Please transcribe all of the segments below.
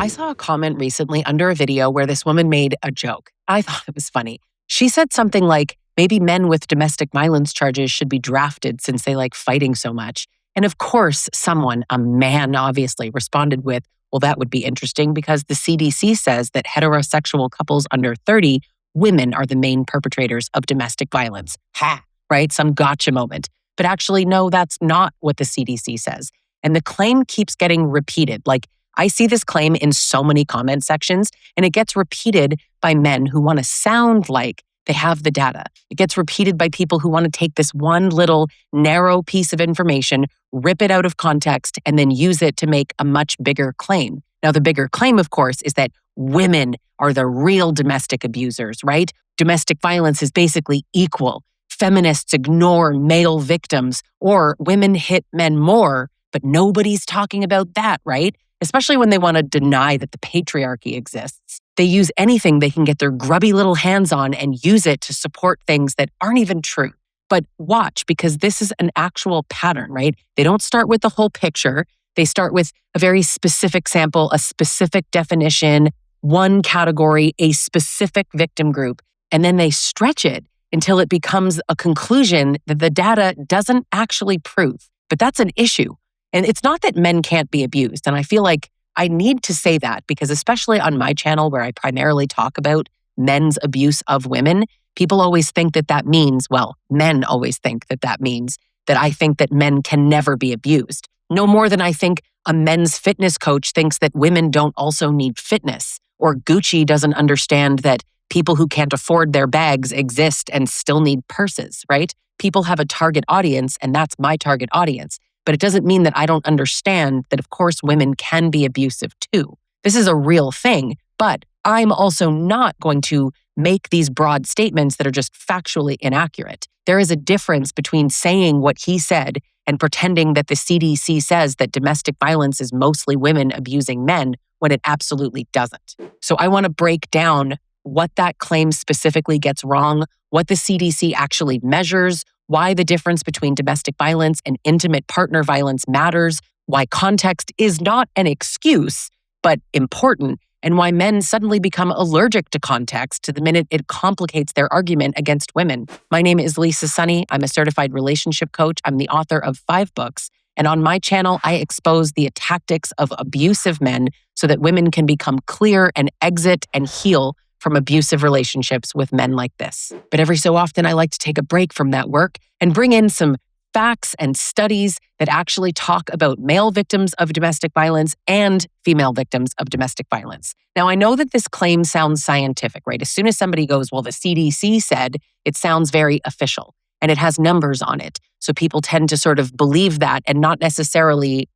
I saw a comment recently under a video where this woman made a joke. I thought it was funny. She said something like, maybe men with domestic violence charges should be drafted since they like fighting so much. And of course, someone, a man obviously, responded with, well, that would be interesting because the CDC says that heterosexual couples under 30, women are the main perpetrators of domestic violence. Ha, right? Some gotcha moment. But actually, no, that's not what the CDC says. And the claim keeps getting repeated. Like, I see this claim in so many comment sections, and it gets repeated by men who want to sound like they have the data. It gets repeated by people who want to take this one little narrow piece of information, rip it out of context, and then use it to make a much bigger claim. Now, the bigger claim, of course, is that women are the real domestic abusers, right? Domestic violence is basically equal. Feminists ignore male victims, or women hit men more, but nobody's talking about that, right? Especially when they want to deny that the patriarchy exists. They use anything they can get their grubby little hands on and use it to support things that aren't even true. But watch, because this is an actual pattern, right? They don't start with the whole picture. They start with a very specific sample, a specific definition, one category, a specific victim group, and then they stretch it until it becomes a conclusion that the data doesn't actually prove. But that's an issue. And it's not that men can't be abused. And I feel like I need to say that because especially on my channel where I primarily talk about men's abuse of women, people always think that that means, well, men always think that that means that I think that men can never be abused. No more than I think a men's fitness coach thinks that women don't also need fitness, or Gucci doesn't understand that people who can't afford their bags exist and still need purses, right? People have a target audience, and that's my target audience. But it doesn't mean that I don't understand that, of course, women can be abusive too. This is a real thing, but I'm also not going to make these broad statements that are just factually inaccurate. There is a difference between saying what he said and pretending that the CDC says that domestic violence is mostly women abusing men when it absolutely doesn't. So I want to break down what that claim specifically gets wrong, what the CDC actually measures, why the difference between domestic violence and intimate partner violence matters, why context is not an excuse, but important, and why men suddenly become allergic to context the minute it complicates their argument against women. My name is Lisa Sonni. I'm a certified relationship coach. I'm the author of 5 books. And on my channel, I expose the tactics of abusive men so that women can become clear and exit and heal from abusive relationships with men like this. But every so often, I like to take a break from that work and bring in some facts and studies that actually talk about male victims of domestic violence and female victims of domestic violence. Now, I know that this claim sounds scientific, right? As soon as somebody goes, well, the CDC said, it sounds very official and it has numbers on it. So people tend to sort of believe that and not necessarily,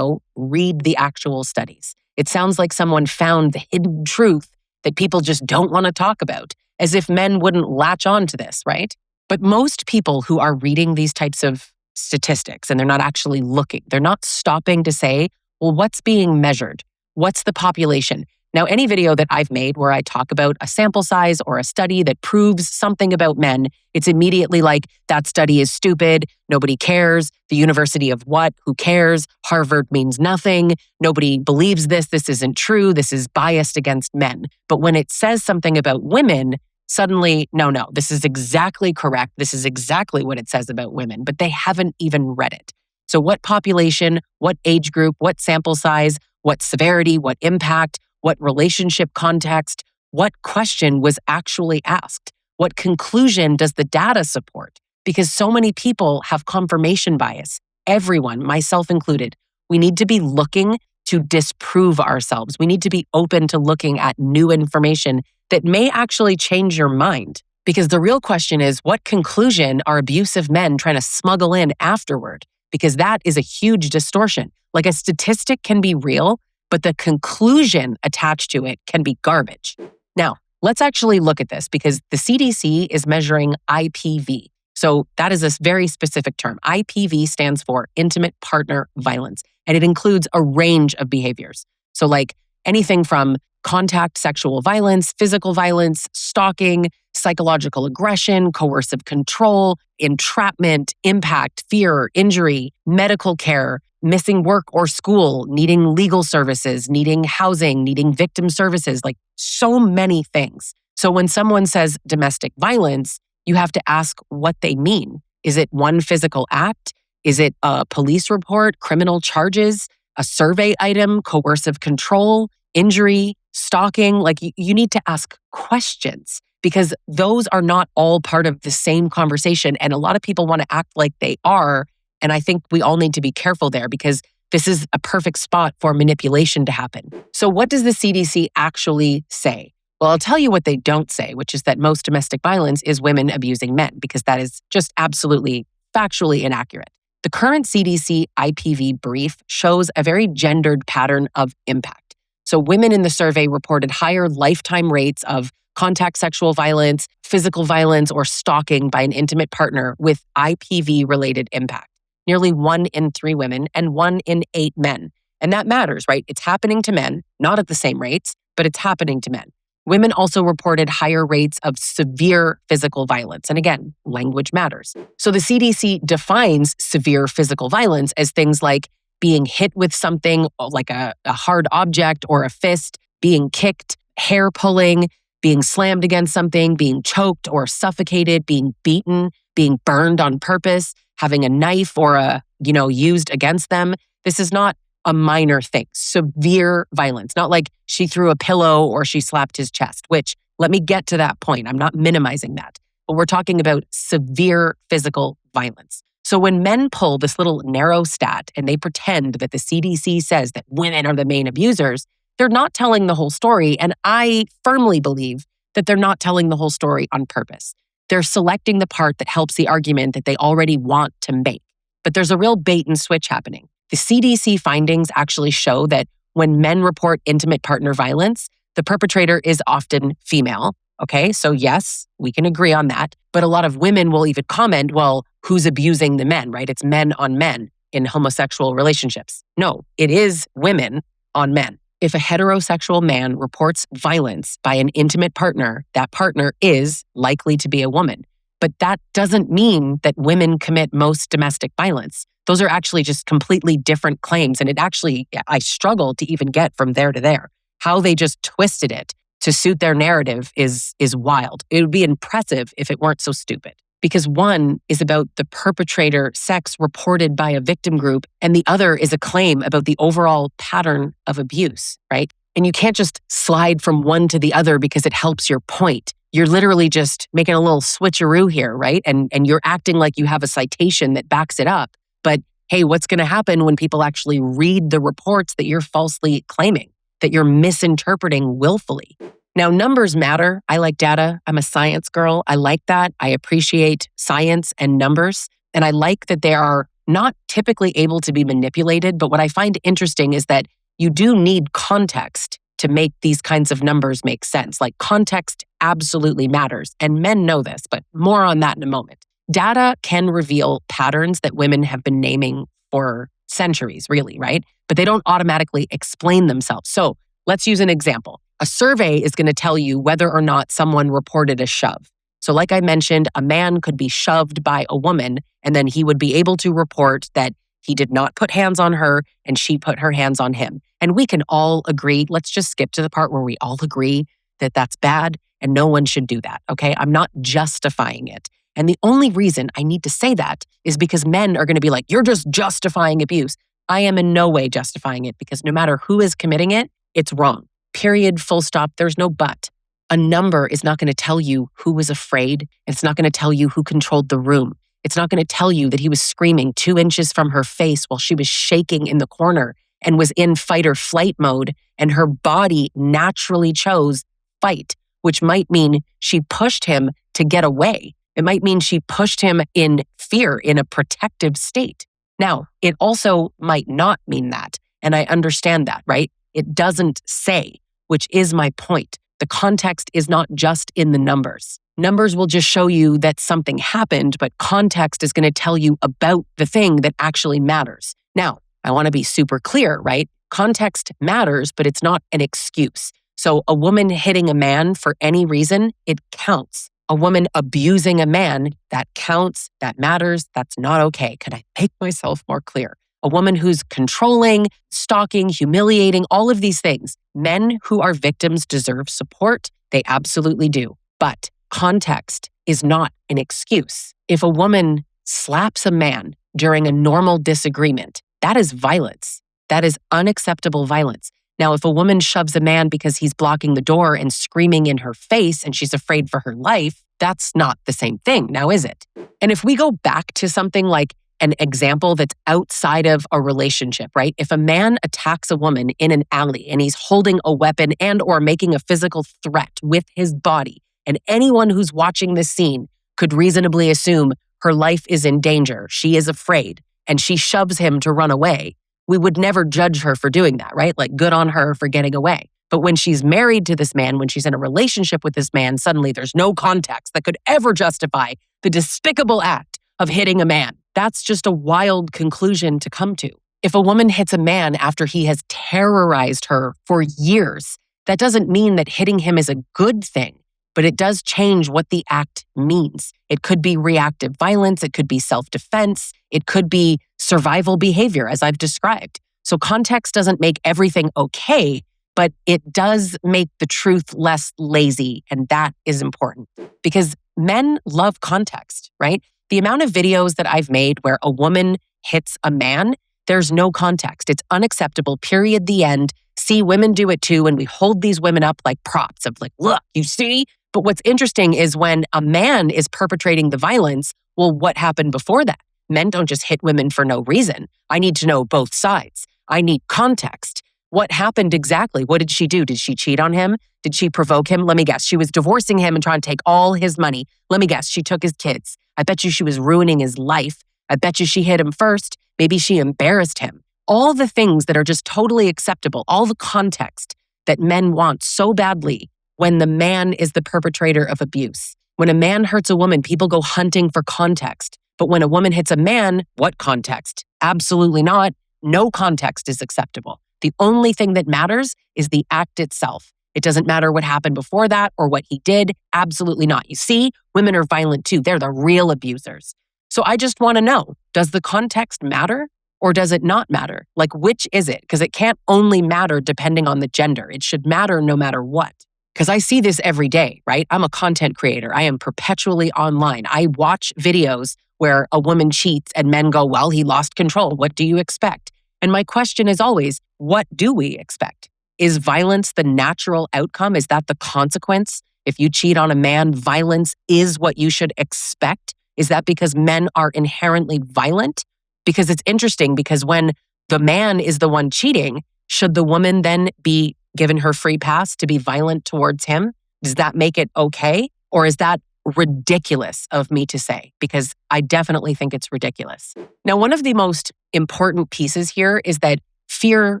read the actual studies. It sounds like someone found the hidden truth that people just don't want to talk about, as if men wouldn't latch on to this, right? But most people who are reading these types of statistics and they're not actually looking, they're not stopping to say, well, what's being measured? What's the population? Now, any video that I've made where I talk about a sample size or a study that proves something about men, it's immediately like, that study is stupid, nobody cares, the university of what, who cares, Harvard means nothing, nobody believes this isn't true, this is biased against men. But when it says something about women, suddenly, no, this is exactly correct, this is exactly what it says about women, but they haven't even read it. So what population, what age group, what sample size, what severity, what impact, what relationship context, what question was actually asked? What conclusion does the data support? Because so many people have confirmation bias. Everyone, myself included, we need to be looking to disprove ourselves. We need to be open to looking at new information that may actually change your mind. Because the real question is, what conclusion are abusive men trying to smuggle in afterward? Because that is a huge distortion. Like a statistic can be real, but the conclusion attached to it can be garbage. Now, let's actually look at this because the CDC is measuring IPV. So that is a very specific term. IPV stands for intimate partner violence, and it includes a range of behaviors. So like anything from contact sexual violence, physical violence, stalking, psychological aggression, coercive control, entrapment, impact, fear, injury, medical care, missing work or school, needing legal services, needing housing, needing victim services, like so many things. So when someone says domestic violence, you have to ask what they mean. Is it one physical act? Is it a police report, criminal charges, a survey item, coercive control, injury, stalking? Like you need to ask questions because those are not all part of the same conversation. And a lot of people want to act like they are. And I think we all need to be careful there because this is a perfect spot for manipulation to happen. So what does the CDC actually say? Well, I'll tell you what they don't say, which is that most domestic violence is women abusing men, because that is just absolutely factually inaccurate. The current CDC IPV brief shows a very gendered pattern of impact. So women in the survey reported higher lifetime rates of contact sexual violence, physical violence, or stalking by an intimate partner with IPV-related impact. Nearly 1 in 3 women and 1 in 8 men. And that matters, right? It's happening to men, not at the same rates, but it's happening to men. Women also reported higher rates of severe physical violence. And again, language matters. So the CDC defines severe physical violence as things like being hit with something like a hard object or a fist, being kicked, hair pulling, being slammed against something, being choked or suffocated, being beaten, being burned on purpose, having a knife or used against them. This is not a minor thing, severe violence, not like she threw a pillow or she slapped his chest, which let me get to that point. I'm not minimizing that, but we're talking about severe physical violence. So when men pull this little narrow stat and they pretend that the CDC says that women are the main abusers, they're not telling the whole story. And I firmly believe that they're not telling the whole story on purpose. They're selecting the part that helps the argument that they already want to make. But there's a real bait and switch happening. The CDC findings actually show that when men report intimate partner violence, the perpetrator is often female. Okay, so yes, we can agree on that. But a lot of women will even comment, well, who's abusing the men, right? It's men on men in homosexual relationships. No, it is women on men. If a heterosexual man reports violence by an intimate partner, that partner is likely to be a woman. But that doesn't mean that women commit most domestic violence. Those are actually just completely different claims. And I struggle to even get from there to there. How they just twisted it to suit their narrative is wild. It would be impressive if it weren't so stupid. Because one is about the perpetrator sex reported by a victim group, and the other is a claim about the overall pattern of abuse, right? And you can't just slide from one to the other because it helps your point. You're literally just making a little switcheroo here, right? And you're acting like you have a citation that backs it up. But hey, what's going to happen when people actually read the reports that you're falsely claiming, that you're misinterpreting willfully? Now, numbers matter. I like data. I'm a science girl. I like that. I appreciate science and numbers. And I like that they are not typically able to be manipulated. But what I find interesting is that you do need context to make these kinds of numbers make sense. Like context absolutely matters. And men know this, but more on that in a moment. Data can reveal patterns that women have been naming for centuries, really, right? But they don't automatically explain themselves. So let's use an example. A survey is going to tell you whether or not someone reported a shove. So like I mentioned, a man could be shoved by a woman, and then he would be able to report that he did not put hands on her and she put her hands on him. And we can all agree, let's just skip to the part where we all agree that that's bad and no one should do that, okay? I'm not justifying it. And the only reason I need to say that is because men are going to be like, you're just justifying abuse. I am in no way justifying it because no matter who is committing it, it's wrong. Period, full stop, there's no but. A number is not going to tell you who was afraid. It's not going to tell you who controlled the room. It's not going to tell you that he was screaming 2 inches from her face while she was shaking in the corner and was in fight or flight mode, and her body naturally chose fight, which might mean she pushed him to get away. It might mean she pushed him in fear, in a protective state. Now, it also might not mean that, and I understand that, right? It doesn't say, which is my point. The context is not just in the numbers. Numbers will just show you that something happened, but context is going to tell you about the thing that actually matters. Now, I want to be super clear, right? Context matters, but it's not an excuse. So a woman hitting a man for any reason, it counts. A woman abusing a man, that counts, that matters, that's not okay. Can I make myself more clear? A woman who's controlling, stalking, humiliating, all of these things. Men who are victims deserve support. They absolutely do. But context is not an excuse. If a woman slaps a man during a normal disagreement, that is violence. That is unacceptable violence. Now, if a woman shoves a man because he's blocking the door and screaming in her face and she's afraid for her life, that's not the same thing, now is it? And if we go back to something like an example that's outside of a relationship, right? If a man attacks a woman in an alley and he's holding a weapon and or making a physical threat with his body, and anyone who's watching this scene could reasonably assume her life is in danger, she is afraid, and she shoves him to run away, we would never judge her for doing that, right? Like, good on her for getting away. But when she's married to this man, when she's in a relationship with this man, suddenly there's no context that could ever justify the despicable act of hitting a man. That's just a wild conclusion to come to. If a woman hits a man after he has terrorized her for years, that doesn't mean that hitting him is a good thing, but it does change what the act means. It could be reactive violence, it could be self-defense, it could be survival behavior, as I've described. So context doesn't make everything okay, but it does make the truth less lazy, and that is important because men love context, right? The amount of videos that I've made where a woman hits a man, there's no context. It's unacceptable, period, the end. See, women do it too, and we hold these women up like props of like, look, you see? But what's interesting is when a man is perpetrating the violence, well, what happened before that? Men don't just hit women for no reason. I need to know both sides. I need context. What happened exactly? What did she do? Did she cheat on him? Did she provoke him? Let me guess. She was divorcing him and trying to take all his money. Let me guess. She took his kids. I bet you she was ruining his life. I bet you she hit him first. Maybe she embarrassed him. All the things that are just totally acceptable, all the context that men want so badly when the man is the perpetrator of abuse. When a man hurts a woman, people go hunting for context. But when a woman hits a man, what context? Absolutely not. No context is acceptable. The only thing that matters is the act itself. It doesn't matter what happened before that or what he did. Absolutely not. You see, women are violent too. They're the real abusers. So I just want to know, does the context matter or does it not matter? Like, which is it? Because it can't only matter depending on the gender. It should matter no matter what. Because I see this every day, right? I'm a content creator. I am perpetually online. I watch videos where a woman cheats and men go, well, he lost control. What do you expect? And my question is always, what do we expect? Is violence the natural outcome? Is that the consequence? If you cheat on a man, violence is what you should expect? Is that because men are inherently violent? Because it's interesting because when the man is the one cheating, should the woman then be given her free pass to be violent towards him? Does that make it okay? Or is that ridiculous of me to say? Because I definitely think it's ridiculous. Now, one of the most important pieces here is that fear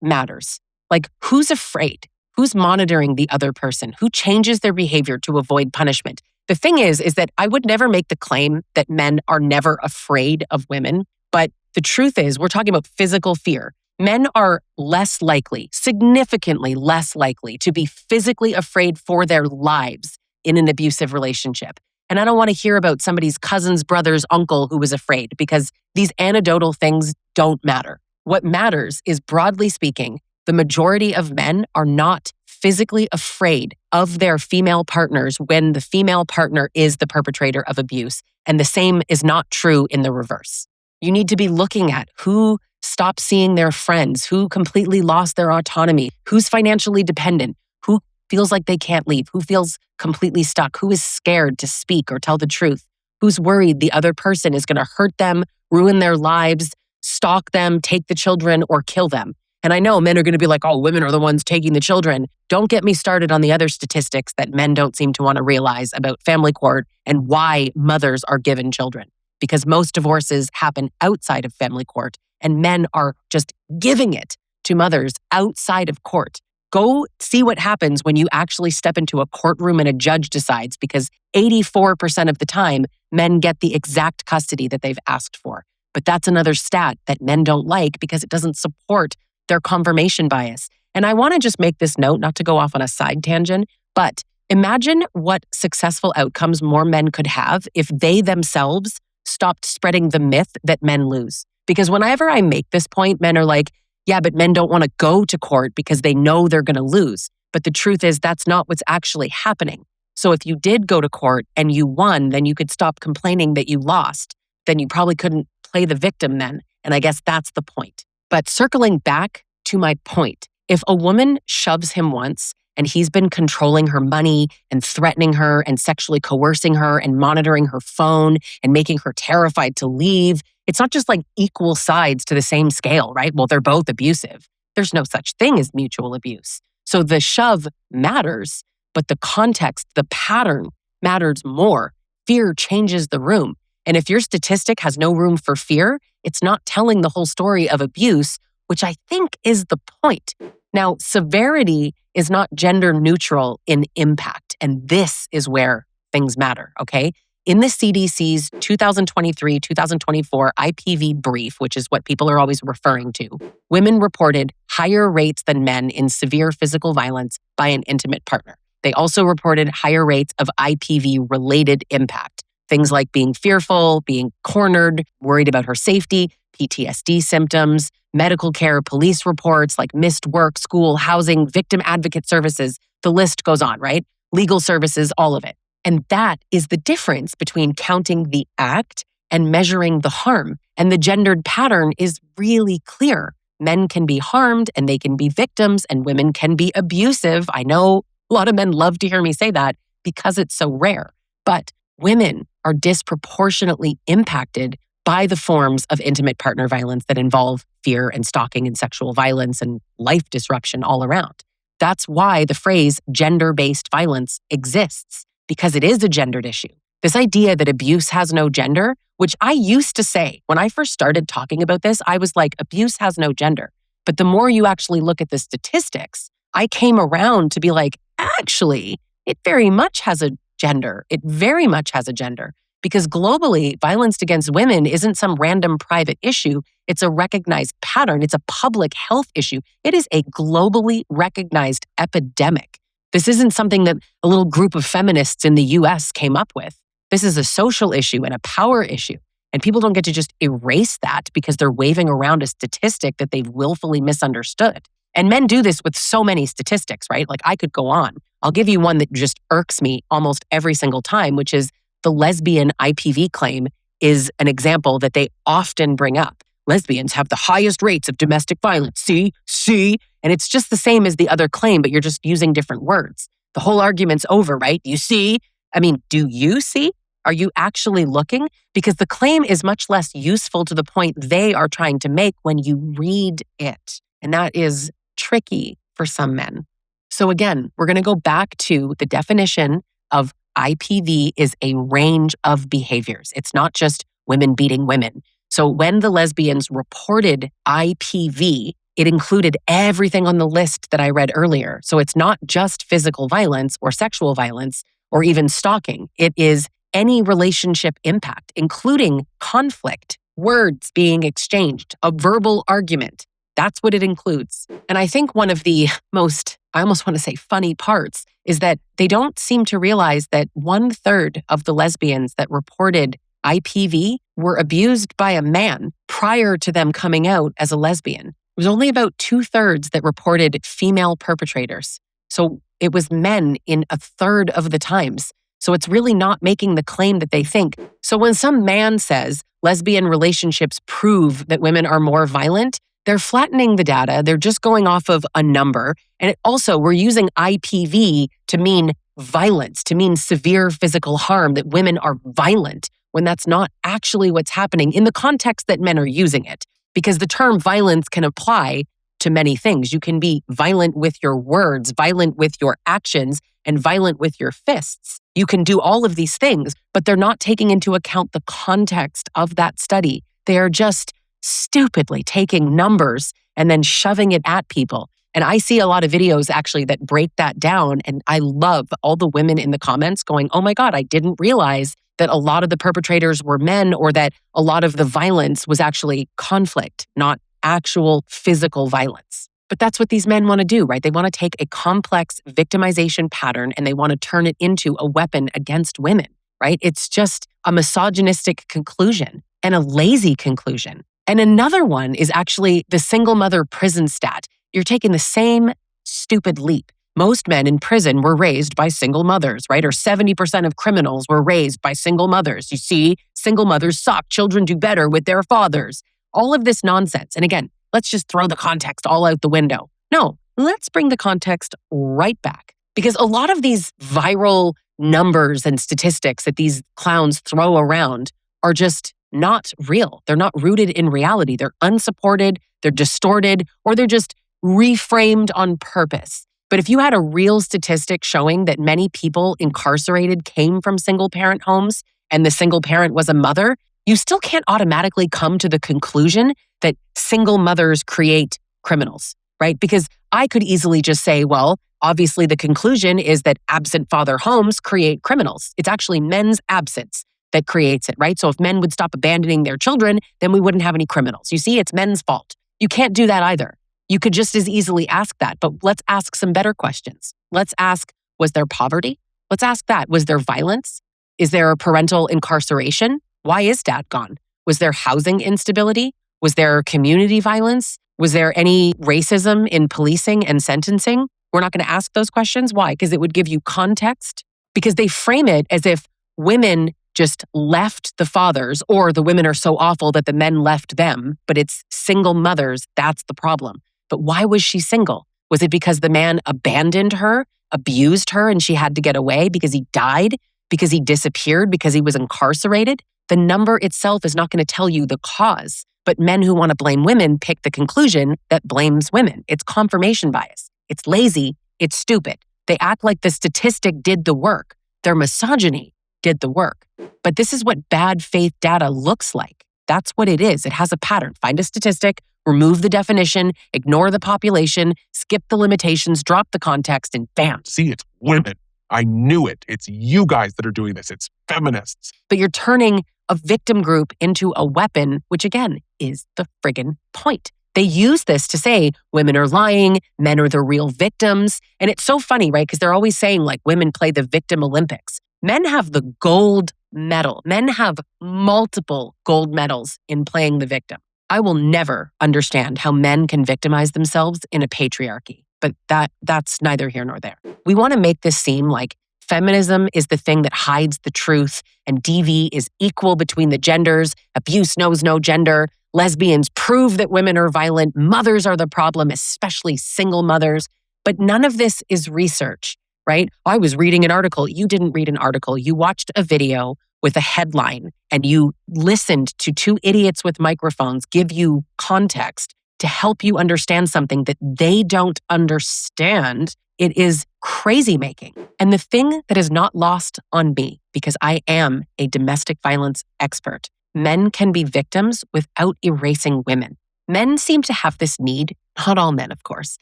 matters. Like, who's afraid? Who's monitoring the other person? Who changes their behavior to avoid punishment? The thing is that I would never make the claim that men are never afraid of women. But the truth is, we're talking about physical fear. Men are less likely, significantly less likely to be physically afraid for their lives in an abusive relationship. And I don't want to hear about somebody's cousin's brother's uncle who was afraid because these anecdotal things don't matter. What matters is, broadly speaking, the majority of men are not physically afraid of their female partners when the female partner is the perpetrator of abuse. And the same is not true in the reverse. You need to be looking at who stopped seeing their friends, who completely lost their autonomy, who's financially dependent, who feels like they can't leave, who feels completely stuck, who is scared to speak or tell the truth, who's worried the other person is going to hurt them, ruin their lives, stalk them, take the children, or kill them. And I know men are going to be like, oh, women are the ones taking the children. Don't get me started on the other statistics that men don't seem to want to realize about family court and why mothers are given children. Because most divorces happen outside of family court and men are just giving it to mothers outside of court. Go see what happens when you actually step into a courtroom and a judge decides, because 84% of the time, men get the exact custody that they've asked for. But that's another stat that men don't like because it doesn't support their confirmation bias. And I want to just make this note, not to go off on a side tangent, but imagine what successful outcomes more men could have if they themselves stopped spreading the myth that men lose. Because whenever I make this point, men are like, yeah, but men don't want to go to court because they know they're going to lose. But the truth is that's not what's actually happening. So if you did go to court and you won, then you could stop complaining that you lost. Then you probably couldn't play the victim then. And I guess that's the point. But circling back to my point, if a woman shoves him once and he's been controlling her money and threatening her and sexually coercing her and monitoring her phone and making her terrified to leave, it's not just like equal sides to the same scale, right? Well, they're both abusive. There's no such thing as mutual abuse. So the shove matters, but the context, the pattern matters more. Fear changes the room. And if your statistic has no room for fear, it's not telling the whole story of abuse, which I think is the point. Now, severity is not gender neutral in impact, and this is where things matter, okay? In the CDC's 2023-2024 IPV brief, which is what people are always referring to, women reported higher rates than men in severe physical violence by an intimate partner. They also reported higher rates of IPV-related impact, things like being fearful, being cornered, worried about her safety, PTSD symptoms, medical care, police reports like missed work, school, housing, victim advocate services. The list goes on, right? Legal services, all of it. And that is the difference between counting the act and measuring the harm. And the gendered pattern is really clear. Men can be harmed and they can be victims, and women can be abusive. I know a lot of men love to hear me say that because it's so rare. But women are disproportionately impacted by the forms of intimate partner violence that involve fear and stalking and sexual violence and life disruption all around. That's why the phrase gender-based violence exists, because it is a gendered issue. This idea that abuse has no gender, which I used to say when I first started talking about this, I was like, abuse has no gender. But the more you actually look at the statistics, I came around to be like, actually, it very much has a gender. It very much has a gender. Because globally, violence against women isn't some random private issue. It's a recognized pattern. It's a public health issue. It is a globally recognized epidemic. This isn't something that a little group of feminists in the US came up with. This is a social issue and a power issue. And people don't get to just erase that because they're waving around a statistic that they've willfully misunderstood. And men do this with so many statistics, right? Like I could go on. I'll give you one that just irks me almost every single time, which is the lesbian IPV claim is an example that they often bring up. Lesbians have the highest rates of domestic violence. See? And it's just the same as the other claim, but you're just using different words. The whole argument's over, right? You see? I mean, do you see? Are you actually looking? Because the claim is much less useful to the point they are trying to make when you read it. And that is tricky for some men. So again, we're going to go back to the definition of IPV is a range of behaviors. It's not just women beating women. So when the lesbians reported IPV, it included everything on the list that I read earlier. So it's not just physical violence or sexual violence or even stalking. It is any relationship impact, including conflict, words being exchanged, a verbal argument. That's what it includes. And I think one of the most, I almost want to say funny parts, is that they don't seem to realize that 1/3 of the lesbians that reported IPV were abused by a man prior to them coming out as a lesbian. It was only about 2/3 that reported female perpetrators. So it was men in 1/3 of the times. So it's really not making the claim that they think. So when some man says lesbian relationships prove that women are more violent, they're flattening the data. They're just going off of a number. And we're using IPV to mean violence, to mean severe physical harm, that women are violent, when that's not actually what's happening in the context that men are using it. Because the term violence can apply to many things. You can be violent with your words, violent with your actions, and violent with your fists. You can do all of these things, but they're not taking into account the context of that study. They are just stupidly taking numbers and then shoving it at people. And I see a lot of videos actually that break that down. And I love all the women in the comments going, oh my God, I didn't realize that a lot of the perpetrators were men, or that a lot of the violence was actually conflict, not actual physical violence. But that's what these men want to do, right? They want to take a complex victimization pattern and they want to turn it into a weapon against women, right? It's just a misogynistic conclusion and a lazy conclusion. And another one is actually the single mother prison stat. You're taking the same stupid leap. Most men in prison were raised by single mothers, right? Or 70% of criminals were raised by single mothers. You see, single mothers suck. Children do better with their fathers. All of this nonsense. And again, let's just throw the context all out the window. No, let's bring the context right back. Because a lot of these viral numbers and statistics that these clowns throw around are just not real. They're not rooted in reality. They're unsupported, they're distorted, or they're just reframed on purpose. But if you had a real statistic showing that many people incarcerated came from single parent homes and the single parent was a mother, you still can't automatically come to the conclusion that single mothers create criminals, right? Because I could easily just say, well, obviously the conclusion is that absent father homes create criminals. It's actually men's absence that creates it, right? So if men would stop abandoning their children, then we wouldn't have any criminals. You see, it's men's fault. You can't do that either. You could just as easily ask that, but let's ask some better questions. Let's ask, was there poverty? Let's ask that. Was there violence? Is there parental incarceration? Why is dad gone? Was there housing instability? Was there community violence? Was there any racism in policing and sentencing? We're not going to ask those questions. Why? Because it would give you context. Because they frame it as if women just left the fathers, or the women are so awful that the men left them, but it's single mothers. That's the problem. But why was she single? Was it because the man abandoned her, abused her, and she had to get away because he died, because he disappeared, because he was incarcerated? The number itself is not going to tell you the cause. But men who want to blame women pick the conclusion that blames women. It's confirmation bias. It's lazy. It's stupid. They act like the statistic did the work. Their misogyny did the work. But this is what bad faith data looks like. That's what it is. It has a pattern. Find a statistic, remove the definition, ignore the population, skip the limitations, drop the context, and bam. See, it's women. I knew it. It's you guys that are doing this. It's feminists. But you're turning a victim group into a weapon, which again is the friggin' point. They use this to say women are lying, men are the real victims. And it's so funny, right? Because they're always saying like women play the victim Olympics. Men have the gold medal. Men have multiple gold medals in playing the victim. I will never understand how men can victimize themselves in a patriarchy, but that's neither here nor there. We want to make this seem like feminism is the thing that hides the truth and DV is equal between the genders. Abuse knows no gender. Lesbians prove that women are violent. Mothers are the problem, especially single mothers. But none of this is research, right? I was reading an article. You didn't read an article. You watched a video with a headline and you listened to two idiots with microphones give you context to help you understand something that they don't understand. It is crazy making. And the thing that is not lost on me, because I am a domestic violence expert, men can be victims without erasing women. Men seem to have this need, not all men, of course,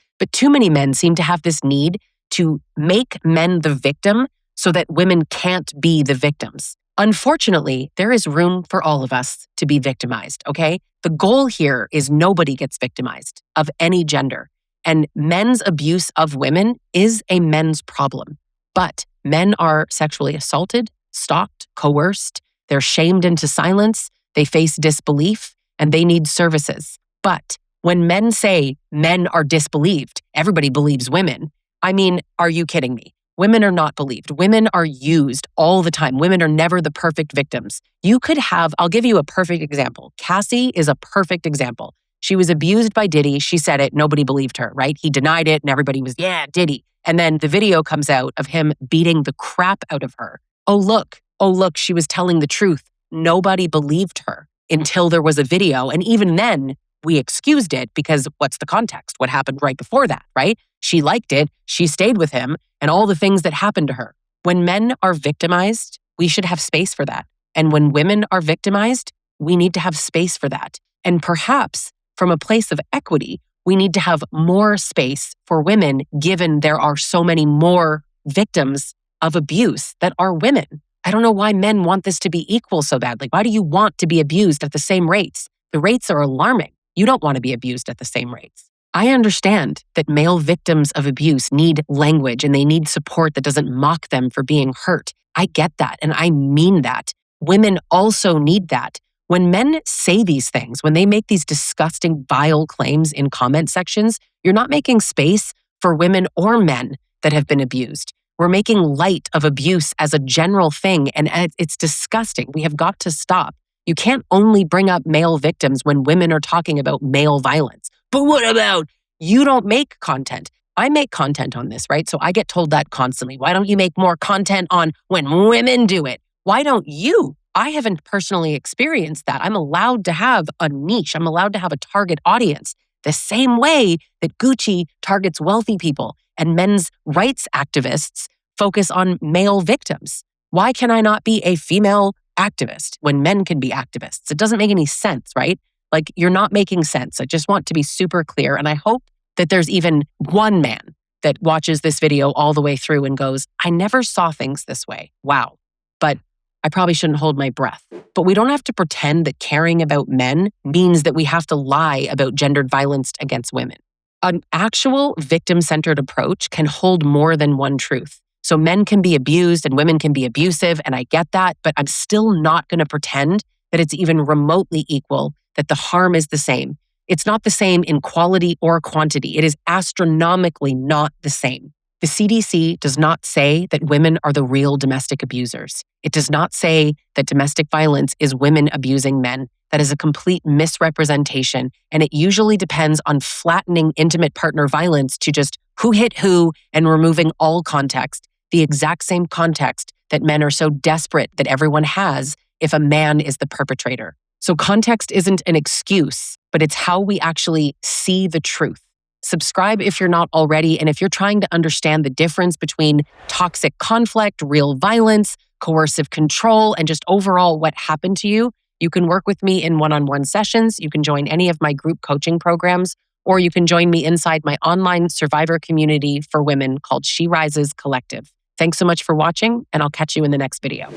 but too many men seem to have this need to make men the victim so that women can't be the victims. Unfortunately, there is room for all of us to be victimized, okay? The goal here is nobody gets victimized of any gender. And men's abuse of women is a men's problem. But men are sexually assaulted, stalked, coerced. They're shamed into silence. They face disbelief and they need services. But when men say men are disbelieved, everybody believes women. I mean, are you kidding me? Women are not believed. Women are used all the time. Women are never the perfect victims. I'll give you a perfect example. Cassie is a perfect example. She was abused by Diddy. She said it. Nobody believed her, right? He denied it and everybody was, yeah, Diddy. And then the video comes out of him beating the crap out of her. Oh, look, she was telling the truth. Nobody believed her until there was a video. And even then, we excused it because what's the context? What happened right before that, right? She liked it. She stayed with him and all the things that happened to her. When men are victimized, we should have space for that. And when women are victimized, we need to have space for that. And perhaps from a place of equity, we need to have more space for women, given there are so many more victims of abuse that are women. I don't know why men want this to be equal so badly. Why do you want to be abused at the same rates? The rates are alarming. You don't want to be abused at the same rates. I understand that male victims of abuse need language and they need support that doesn't mock them for being hurt. I get that and I mean that. Women also need that. When men say these things, when they make these disgusting, vile claims in comment sections, you're not making space for women or men that have been abused. We're making light of abuse as a general thing, and it's disgusting. We have got to stop. You can't only bring up male victims when women are talking about male violence. But what about you don't make content? I make content on this, right? So I get told that constantly. Why don't you make more content on when women do it? Why don't you? I haven't personally experienced that. I'm allowed to have a niche. I'm allowed to have a target audience the same way that Gucci targets wealthy people and men's rights activists focus on male victims. Why can I not be a female activist when men can be activists? It doesn't make any sense, right? Like, you're not making sense. I just want to be super clear. And I hope that there's even one man that watches this video all the way through and goes, I never saw things this way. Wow. But I probably shouldn't hold my breath. But we don't have to pretend that caring about men means that we have to lie about gendered violence against women. An actual victim-centered approach can hold more than one truth. So men can be abused and women can be abusive, and I get that, but I'm still not going to pretend that it's even remotely equal, that the harm is the same. It's not the same in quality or quantity. It is astronomically not the same. The CDC does not say that women are the real domestic abusers. It does not say that domestic violence is women abusing men. That is a complete misrepresentation, and it usually depends on flattening intimate partner violence to just who hit who and removing all context, the exact same context that men are so desperate that everyone has if a man is the perpetrator. So context isn't an excuse, but it's how we actually see the truth. Subscribe if you're not already, and if you're trying to understand the difference between toxic conflict, real violence, coercive control, and just overall what happened to you, you can work with me in one-on-one sessions. You can join any of my group coaching programs, or you can join me inside my online survivor community for women called She Rises Collective. Thanks so much for watching, and I'll catch you in the next video.